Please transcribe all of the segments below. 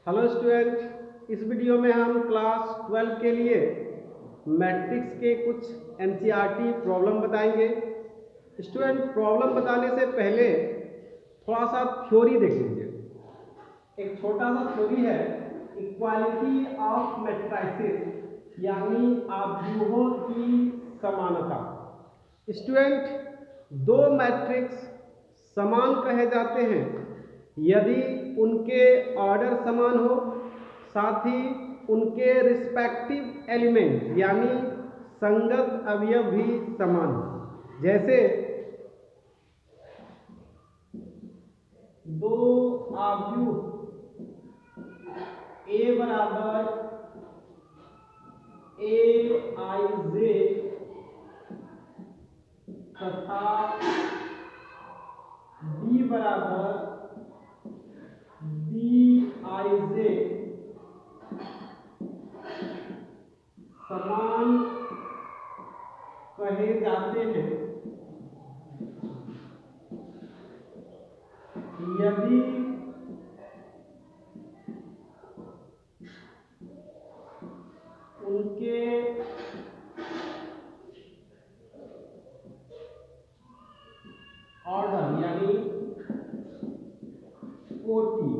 Hello student, इस video में हम क्लास 12 के लिए मैट्रिक्स के कुछ एनसीईआरटी प्रॉब्लम बताएंगे। स्टूडेंट, प्रॉब्लम बताने से पहले थोड़ा सा थ्योरी देख लीजिए। एक छोटा सा थ्योरी है इक्वालिटी ऑफ मैट्रिसेस, यानी आव्यूहों की समानता। स्टूडेंट, दो मैट्रिक्स समान कहे जाते हैं यदि उनके ऑर्डर समान हो, साथ ही उनके रिस्पेक्टिव एलिमेंट यानी संगत अवयव भी समान हो। जैसे दो आव्यूह ए बराबर ए आई जे तथा बी बराबर बी आई जे समान कहे जाते हैं यदि उनके ऑर्डर यानी कोटि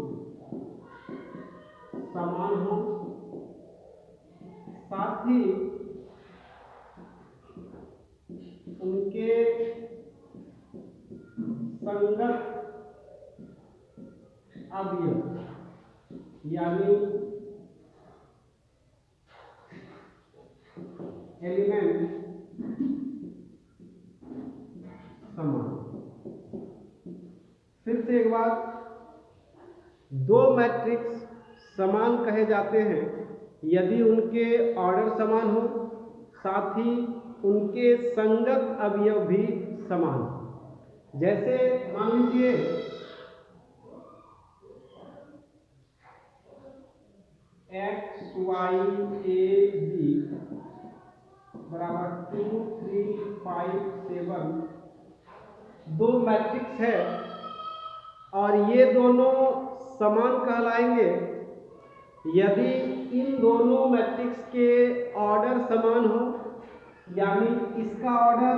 समान हो, साथ ही उनके संगत अवयव यानी एलिमेंट समान। फिर से एक बार, दो मैट्रिक्स समान कहे जाते हैं यदि उनके ऑर्डर समान हो, साथ ही उनके संगत अवयव भी समान हो। जैसे मान लीजिए एक्स वाई ए बी बराबर 2 3 5 7 दो मैट्रिक्स है और ये दोनों समान कहलाएंगे यदि इन दोनों मैट्रिक्स के ऑर्डर समान हो, यानी इसका ऑर्डर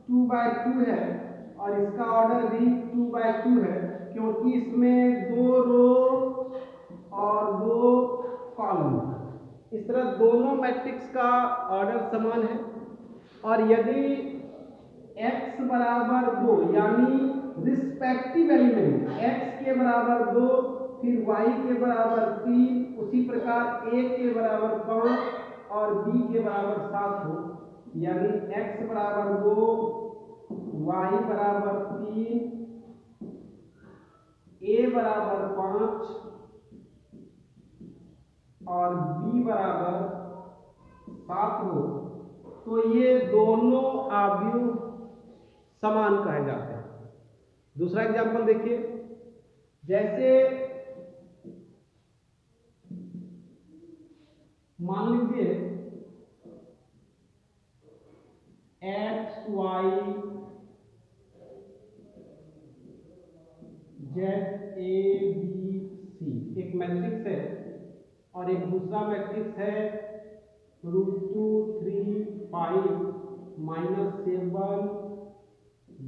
2/2 है और इसका ऑर्डर भी 2/2 है, क्योंकि इसमें दो रो और दो कॉलम। इस तरह दोनों मैट्रिक्स का ऑर्डर समान है। और यदि x बराबर 2 यानी रिस्पेक्टिव एलिमेंट x के बराबर 2, फिर y के बराबर 3, उसी प्रकार a के बराबर 5 और b के बराबर 7 हो, यानी x बराबर 2, y बराबर 3, a बराबर 5 और b बराबर 7 हो, तो ये दोनों आव्यूह समान कहे जाते हैं। दूसरा एग्जांपल देखिए, जैसे मान लीजिए X Y Z A B C एक मैट्रिक्स है और एक दूसरा मैट्रिक्स है √2 3 5 -7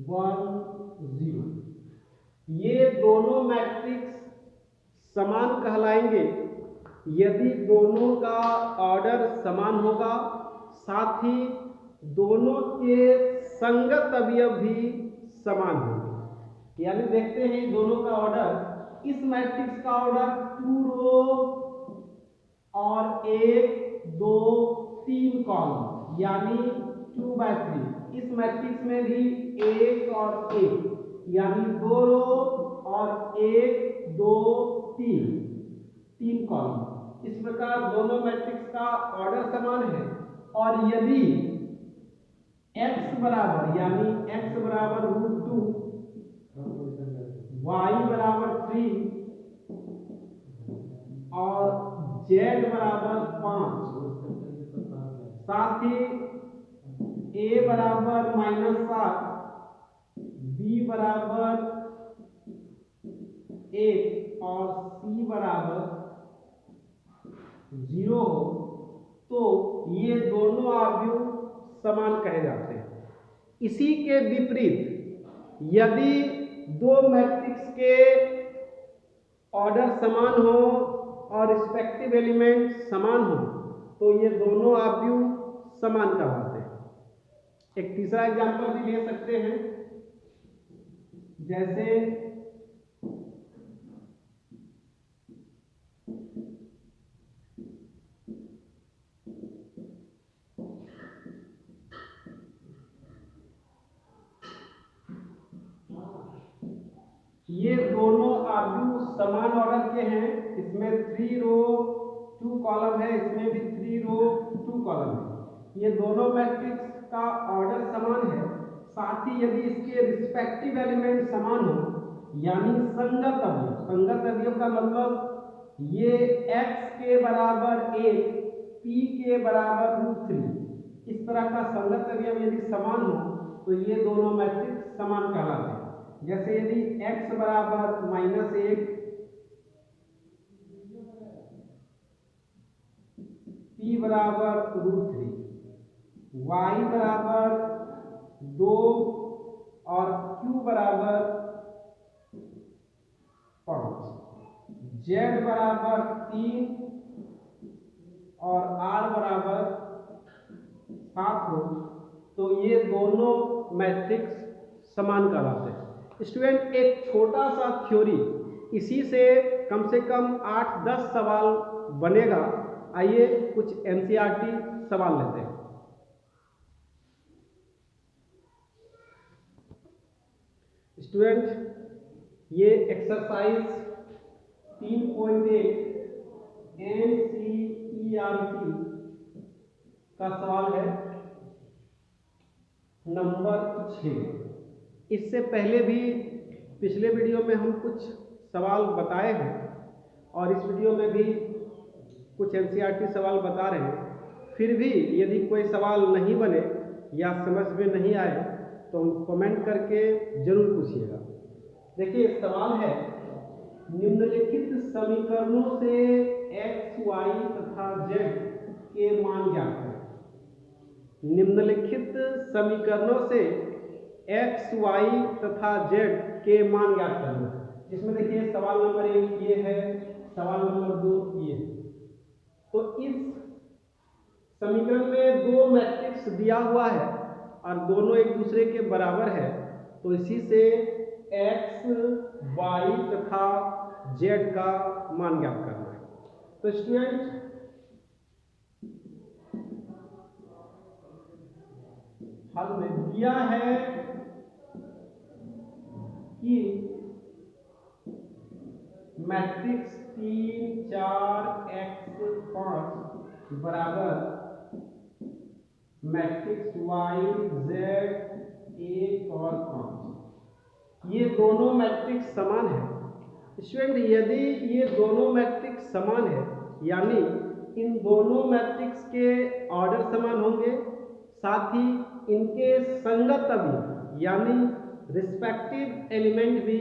1 0। ये दोनों मैट्रिक्स समान कहलाएंगे यदि दोनों का ऑर्डर समान होगा, साथ ही दोनों के संगत अवयव भी समान होंगे। यानी देखते हैं दोनों का ऑर्डर, इस मैट्रिक्स का ऑर्डर 2 रो और 1 2 3 कॉलम यानी 2/3। इस मैट्रिक्स में भी 1 और 1 यानी 2 रो और 1 2 3 कॉलम। इस प्रकार दोनों मैट्रिक्स का ऑर्डर समान है। और यदि x बराबर यानी x बराबर √2, y बराबर 3 और z बराबर 5, साथ ही a बराबर -7, b बराबर 1 और c बराबर 0 हो तो ये दोनों आव्यूह समान कहे जाते हैं। इसी के विपरीत यदि दो मैट्रिक्स के ऑर्डर समान हो और रिस्पेक्टिव एलिमेंट समान हो तो ये दोनों आव्यूह समान कहलाते हैं। एक तीसरा एग्जांपल भी ले सकते हैं, जैसे ये दोनों आव्यूह समान ऑर्डर के हैं। इसमें 3 रो 2 कॉलम है, इसमें भी 3 रो 2 कॉलम है। ये दोनों मैट्रिक्स का ऑर्डर समान है, साथ ही यदि इसके रिस्पेक्टिव एलिमेंट समान हो यानी संगत अवयव। संगत अवयव का मतलब ये x के बराबर 1 p के बराबर √3 इस तरह का संगत अवयव यदि समान हो तो ये दोनों मैट्रिक्स समान कहलाते हैं। जैसे यदि x बराबर -1 p बराबर √3 y बराबर 2 और q बराबर 5 z बराबर 3 और r बराबर 7 हो तो ये दोनों मैट्रिक्स समान कहलाते हैं। स्टूडेंट, एक छोटा सा थ्योरी, इसी से कम 8-10 सवाल बनेगा। आइए कुछ एनसीईआरटी सवाल लेते हैं। स्टूडेंट, ये एक्सरसाइज 3.1 एनसीईआरटी का सवाल है नंबर 6। इससे पहले भी पिछले वीडियो में हम कुछ सवाल बताए हैं और इस वीडियो में भी कुछ एनसीईआरटी सवाल बता रहे हैं। फिर भी यदि कोई सवाल नहीं बने या समझ में नहीं आए तो कमेंट करके जरूर पूछिएगा। देखिए सवाल है, निम्नलिखित समीकरणों से x, y तथा z के मान ज्ञात करें। निम्नलिखित समीकरणों से x, y तथा z के मान ज्ञात करना है। जिसमें देखिए सवाल नंबर 1 ये है, सवाल नंबर 2 ये है। तो इस समीकरण में दो मैट्रिक्स दिया हुआ है और दोनों एक दूसरे के बराबर है, तो इसी से x, y तथा z का मान ज्ञात करना है। तो स्टूडेंट, हल में दिया है कि मैट्रिक्स 3, 4, x, 5 बराबर मैट्रिक्स y, z 1 और 5, ये दोनों मैट्रिक्स समान है। स्टूडेंट, यदि ये दोनों मैट्रिक्स समान है यानी इन दोनों मैट्रिक्स के ऑर्डर समान होंगे, साथ ही इनके संगत अवयव यानी रिस्पेक्टिव एलिमेंट भी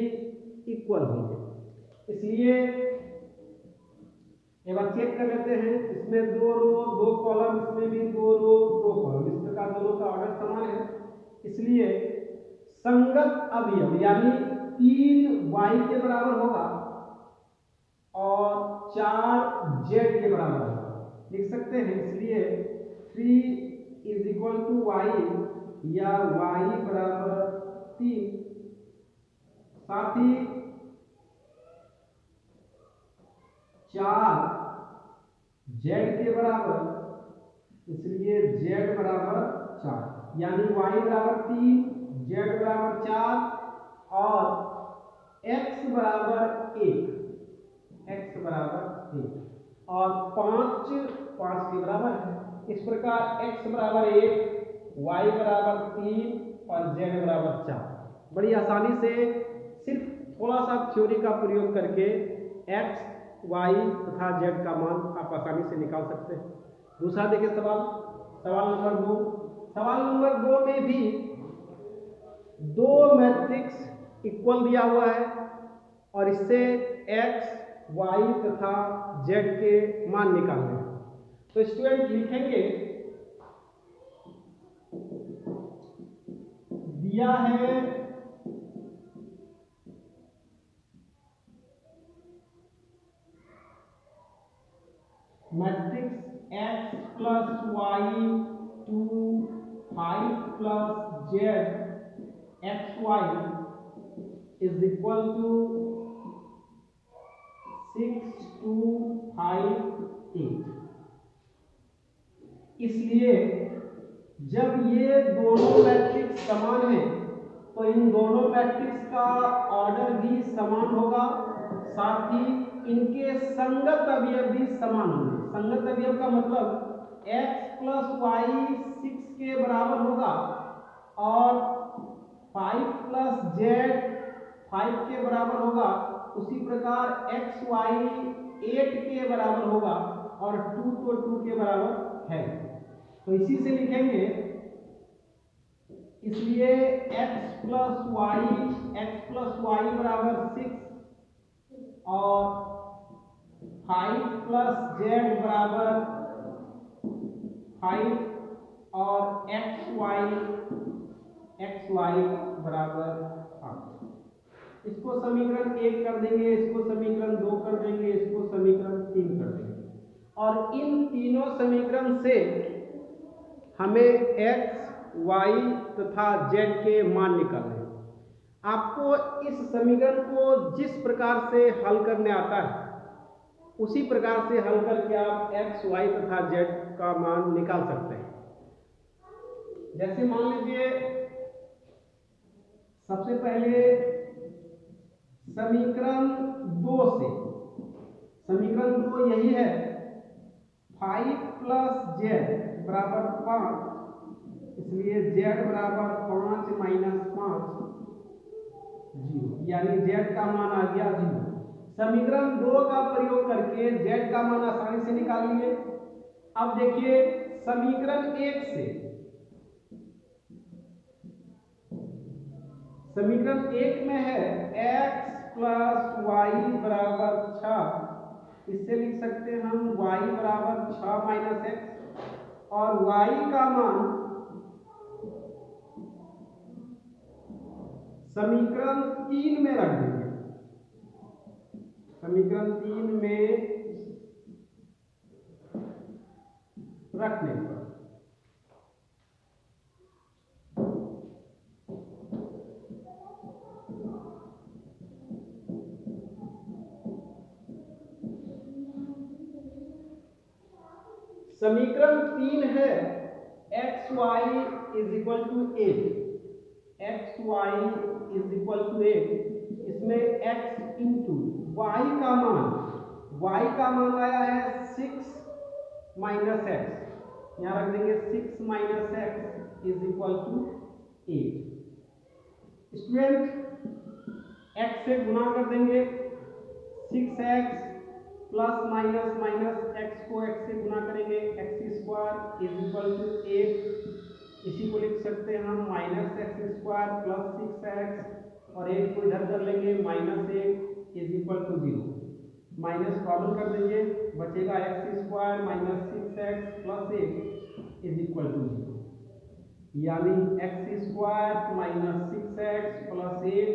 इक्वल होंगे। इसलिए एक बार चेक कर लेते हैं, इसमें 2 रो 2 कॉलम, इसमें भी 2 रो 2 कॉलम, इस प्रकार दोनों का ऑर्डर समान है। इसलिए संगत अवयव यानी 3 y के बराबर होगा और 4 z के बराबर होगा, लिख सकते हैं। इसलिए 3 = y या y बराबर 3, साथ ही 4 z के बराबर, इसलिए z बराबर 4 यानी y बराबर 3, z बराबर 4 और x बराबर 1, x बराबर 1 और 5 के बराबर है। इस प्रकार x बराबर 1, y बराबर 3 और z बराबर 4। बड़ी आसानी से सिर्फ थोड़ा सा थ्योरी का प्रयोग करके x, y तथा z का मान आप आसानी से निकाल सकते हैं। दूसरा देखिए सवाल नंबर 2। सवाल नंबर 2 में भी दो मैट्रिक्स इक्वल दिया हुआ है और इससे x, y तथा z के मान निकालने हैं। तो स्टूडेंट लिखेंगे, दिया है matrix x plus Y two 5 plus Z X Y is equal to 6 2 5 8। इसलिए जब ये दोनों मैट्रिक्स समान हैं तो इन दोनों मैट्रिक्स का ऑर्डर भी समान होगा, साथ ही इनके संगत अवयव भी समान होंगे। संगत अवयव का मतलब x प्लस वाई 6 के बराबर होगा और 5 प्लस जेड 5 के बराबर होगा। उसी प्रकार एक्स वाई 8 के बराबर होगा और 2 तो 2 के बराबर है। तो इसी से लिखेंगे, इसलिए x प्लस वाई बराबर 6 और 5 प्लस जेड बराबर 5 और एक्स वाई बराबर 8। इसको समीकरण 1 कर देंगे, इसको समीकरण 2 कर देंगे, इसको समीकरण 3 कर देंगे और इन तीनों समीकरण से हमें x, y तथा z के मान निकालने हैं। आपको इस समीकरण को जिस प्रकार से हल करने आता है उसी प्रकार से हल करके आप x, y तथा z का मान निकाल सकते हैं। जैसे मान लीजिए, सबसे पहले समीकरण 2 से, समीकरण 2 यही है, 5 प्लस जेड बराबर 5, इसलिए z बराबर 5 माइनस 5 0, यानी z का मान आ गया 0। समीकरण 2 का प्रयोग करके z का मान आसानी से निकाल लिए। अब देखिए समीकरण 1 से, समीकरण 1 में है x प्लस वाई बराबर 6, इससे लिख सकते हैं हम y बराबर 6 माइनस एक्स और y का मान समीकरण 3 में रख देंगे। समीकरण 3 में रखने पर समीकरण 3 है X Y is equal to 8, X Y is equal to 8। इसमें x इंटू वाई का मान आया है 6 माइनस एक्स, यहाँ रख देंगे 6 minus X is equal to 8। Student x से गुणा कर देंगे, 6x plus minus minus x को x से गुणा करेंगे, X square is equal to 8। इसी को लिख सकते हैं हम minus x square plus 6x और 8 को इधर कर लेंगे, minus 8 is equal to 0। Minus common कर देंगे, बचेगा X square minus 6x plus 8 is equal to 0, यानी x square minus 6x plus 8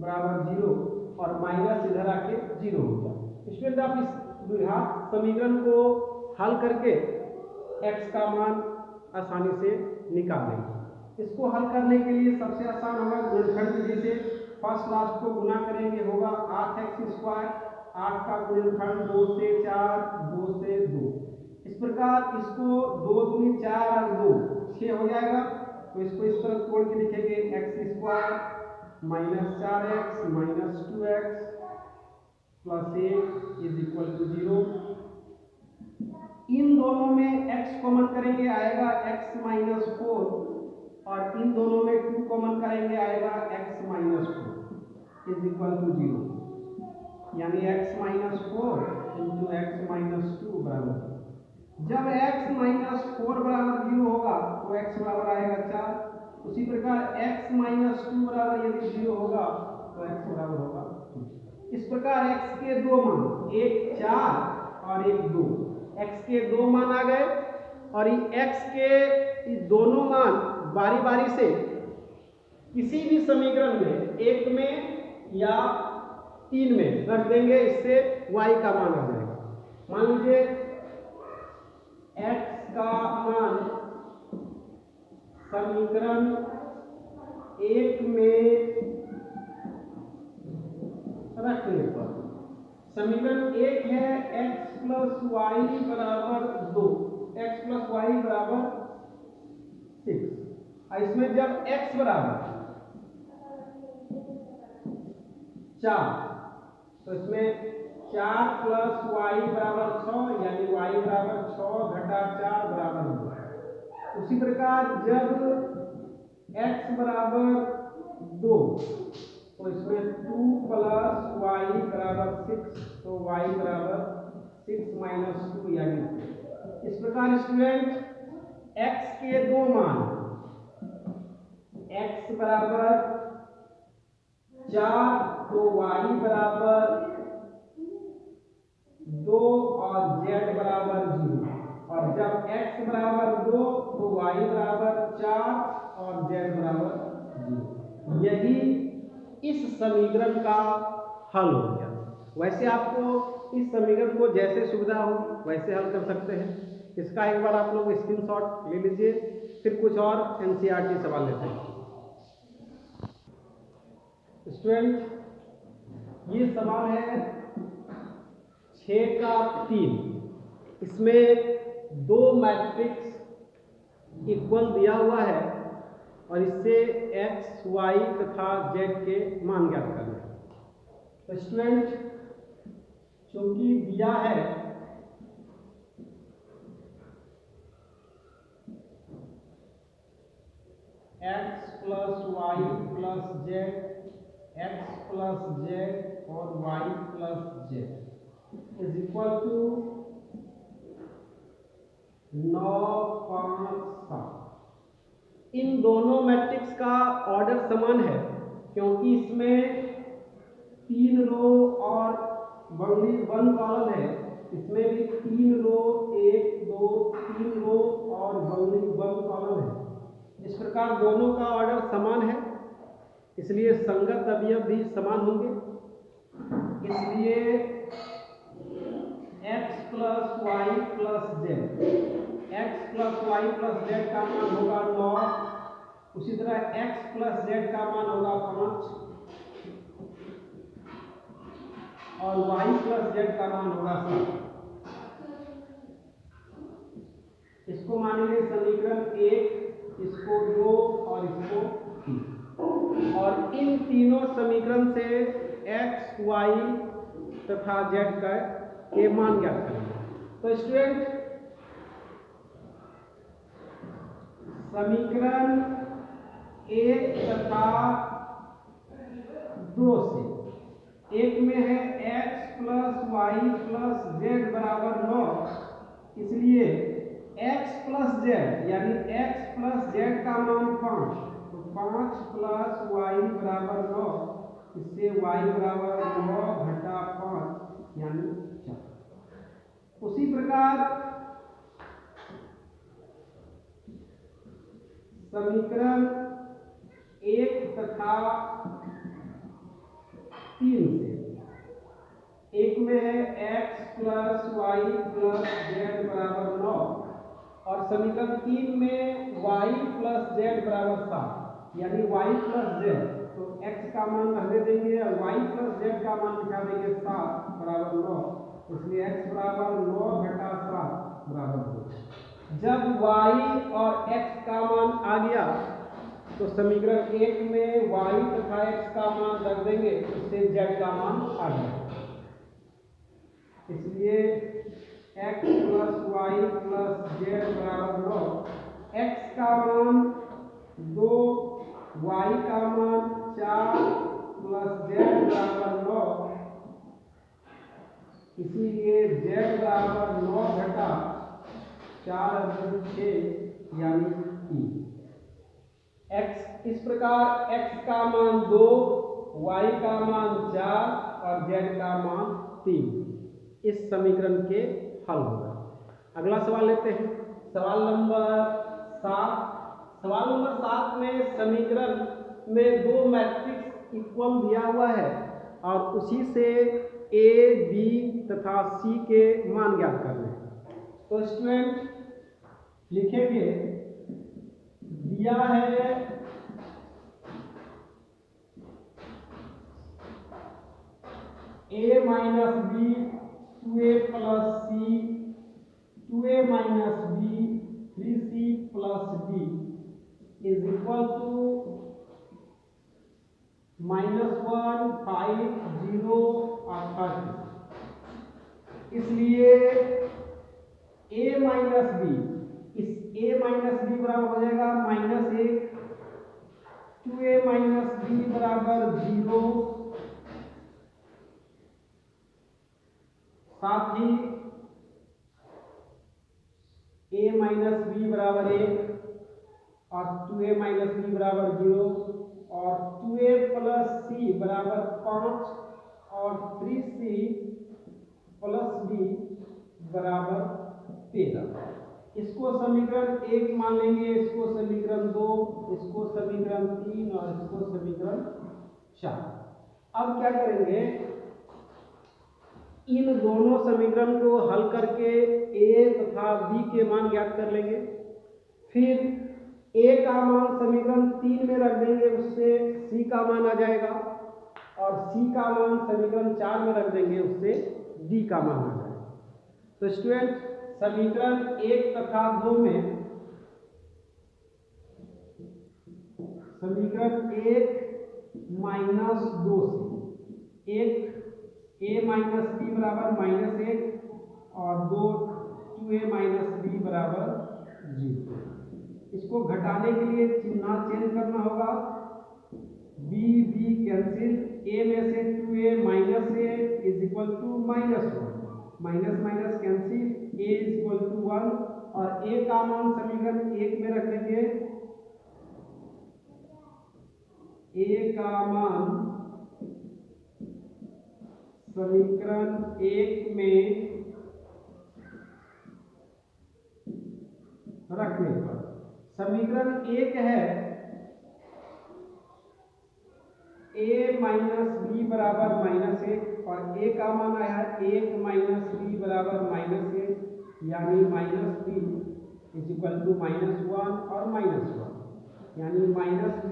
बराबर 0 और माइनस इधर आके 0 हो गया। स्टूडेंट आप इस द्विघात समीकरण को हल करके x का मान आसानी से निकाल लेंगे। इसको हल करने के लिए सबसे आसान होगा गुणनखंड विधि से, फर्स्ट लास्ट को गुणा करेंगे, होगा 8x स्क्वायर, 8 का गुणनखंड 2 से 4, 2 से 2। इस प्रकार इसको 2 दूनी 4 और 2 6 हो जाएगा। तो इसको इस तरह तोड़ के लिखेंगे, X square minus 4x minus 2x plus 8 is equal to 0। इन दोनों में x कॉमन करेंगे, आएगा x माइनस 4 और इन दोनों में 2 कॉमन करेंगे, आएगा x minus 4 is equal to 0, यानी x minus 4 into X minus 2 बराबर। जब x माइनस 4 बराबर 0 होगा तो x बराबर आएगा 4। उसी प्रकार x माइनस 2 बराबर यदि 0 होगा तो x बराबर होगा 2। इस प्रकार x के दो मान, एक 4 और एक 2, x के 2 मान आ गए और ये x के ये दोनों मान बारी बारी से किसी भी समीकरण में, एक में या 3 में रख देंगे, इससे y का मान आ जाएगा। मान लीजिए x का मान समीकरण 1 में रखने पर, समीकरण 1 है x प्लस वाई बराबर 2, x प्लस वाई बराबर 6। इसमें जब x बराबर 4, तो इसमें 4 प्लस वाई बराबर 6, यानी y बराबर 6 घटा 4 बराबर 2। उसी प्रकार जब x बराबर 2, तो इसमें 2 प्लस वाई बराबर 6, तो y बराबर 6 माइनस 2 यानी 2। इस प्रकार स्टूडेंट x के 2 मान, x बराबर 4 तो y बराबर 2 और z बराबर 0, और जब x बराबर 2 तो y बराबर 4 और z बराबर 0। यही इस समीकरण का हल हो गया। वैसे आपको इस समीकरण को जैसे सुविधा हो वैसे हल कर सकते हैं। इसका एक बार आप लोग स्क्रीनशॉट ले लीजिए, फिर कुछ और एनसीईआरटी सवाल लेते हैं। स्टूडेंट ये सवाल है 6 का 3। इसमें 2 मैट्रिक्स इक्वल दिया हुआ है और इससे x, y तथा z के मान ज्ञात करना है। तो स्टूडेंट चूंकि दिया है x plus Y plus Z, x plus Z और y plus Z is equal to 9, 5, 7। इन दोनों मैट्रिक्स का ऑर्डर समान है क्योंकि इसमें 3 रो और ओनली 1 कॉलम है। इसमें भी 3 रो, 1, 2, 3 रो और ओनली 1 कॉलम है। इस प्रकार दोनों का ऑर्डर समान है, इसलिए संगत अवयव भी समान होंगे। इसलिए x plus Y plus Z, x plus Y plus Z का मान होगा 9, उसी तरह x प्लस जेड का मान होगा 5 और y प्लस जेड का मान होगा 7। इसको मानेंगे समीकरण 1, इसको 2 और इसको 3, और इन तीनों समीकरण से x, y तथा z के मान ज्ञात करेंगे। तो स्टूडेंट समीकरण 1 तथा 2 से, एक में है x plus Y plus Z बराबर 9, इसलिए x प्लस जेड यानी x प्लस जेड का मान 5, तो 5 प्लस वाई बराबर 9, इससे y बराबर 9 घटा 5 यानी 4। उसी प्रकार समीकरण 1 तथा 3 से, एक में है x plus Y plus Z बराबर 9 और समीकरण 3 में y प्लस जेड बराबर 7, यानी y प्लस जेड, तो x का मान रहने देंगे और y प्लस जेड का मान लिखा देंगे 7 बराबर 9, इसलिए x बराबर 9 घटा 7 बराबर 2। जब y और x का मान आ गया तो समीकरण 1 में y तथा x का मान रख देंगे, इससे z का मान आ गया। इसलिए x plus Y plus Z बराबर 9, x का मान 2, y का मान 4 प्लस जेड बराबर 9, इसीलिए z बराबर 9 घटा 4 और 6 यानी 3। x इस प्रकार x का मान 2, y का मान 4 और z का मान 3 इस समीकरण के हल होगा। अगला सवाल लेते हैं, सवाल नंबर 7। सवाल नंबर 7 में समीकरण में दो मैट्रिक्स इक्वल दिया हुआ है और उसी से ए, बी तथा सी के मान ज्ञात करने हैं। तो स्टूडेंट लिखेंगे, दिया है a minus B 2a plus C 2a minus B 3c plus D is equal to -1, 5, 0 और 30। इसलिए a माइनस बी, इस a माइनस बी बराबर हो जाएगा -1, 2a माइनस बी बराबर 0, साथ ही a माइनस बी बराबर 1 और 2a माइनस बी बराबर 0 और 2a प्लस सी बराबर 5 और 3c प्लस b बराबर 13। इसको समीकरण 1 मान लेंगे, इसको समीकरण 2, इसको समीकरण 3 और इसको समीकरण 4। अब क्या करेंगे, इन दोनों समीकरण को हल करके a तथा b के मान ज्ञात कर लेंगे। फिर a का मान समीकरण 3 में रख देंगे, उससे c का मान आ जाएगा और c का मान समीकरण 4 में रख देंगे, उससे d का मान आ जाएगा। तो स्टूडेंट समीकरण 1 तथा 2 में समीकरण 1 माइनस 2 से एक a माइनस बी बराबर -1 और 2 2a माइनस बी बराबर 0। इसको घटाने के लिए चिन्ह चेंज करना होगा, b कैंसिल, a में से 2a minus a is equal to -1, minus minus cancel, a is equal to 1 और a का मान समीकरण 1 में रखेंगे, a का मान समीकरण 1 में रखने पर समीकरण 1 है a माइनस बी बराबर -1 और a का मान आया है 1 माइनस बी बराबर -1, यानी -b इज इक्वल टू -1 और -1, यानी -b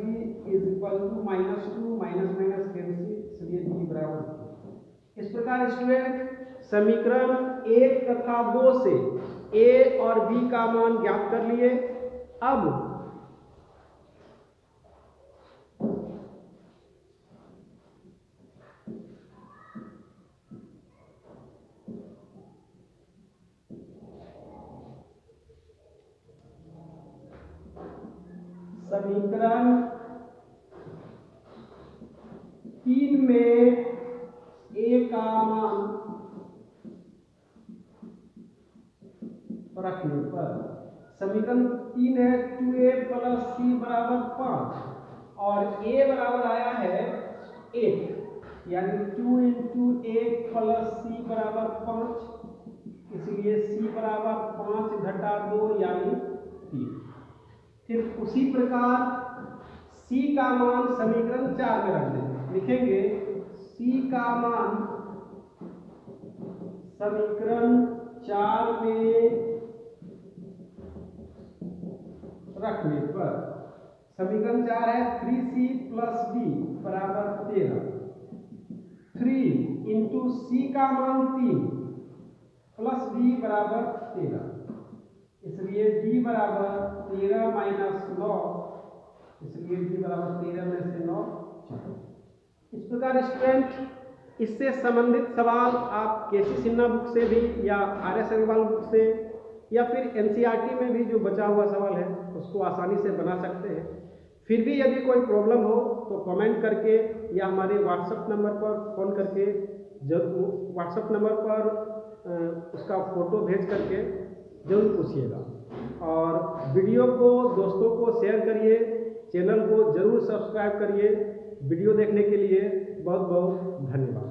is equal to -2, minus minus cancel, इसलिए b बराबर 2। इस प्रकार स्टूडेंट समीकरण 1 तथा 2 से a और b का मान ज्ञात कर लिए। अब समीकरण 3 में a का मान रखने पर समीकरण 3 है 2a प्लस सी बराबर 5 और a बराबर आया है 8, यानी 2 इंटू 8 प्लस सी बराबर 5, इसलिए c बराबर 5 घटा 2 यानी 3। फिर उसी प्रकार c का मान समीकरण 4 में रख देंगे, लिखेंगे c का मान समीकरण 4 में रखने पर समीकरण 4 है 3c प्लस b बराबर 13, 3 इंटू सी का मान 3 प्लस b बराबर 13, इसलिए b बराबर 13 माइनस 9, इसलिए b बराबर 13 में से 9 4। इस प्रकार स्टूडेंट इससे संबंधित सवाल आप केसी सिन्हा बुक से भी या RS अग्रवाल बुक से या फिर NCERT में भी जो बचा हुआ सवाल है उसको आसानी से बना सकते हैं। फिर भी यदि कोई प्रॉब्लम हो तो कमेंट करके या हमारे व्हाट्सएप नंबर पर फ़ोन करके जरूर व्हाट्सएप नंबर पर उसका फ़ोटो भेज करके ज़रूर पूछिएगा। और वीडियो को दोस्तों को शेयर करिए, चैनल को ज़रूर सब्सक्राइब करिए। वीडियो देखने के लिए बहुत बहुत धन्यवाद।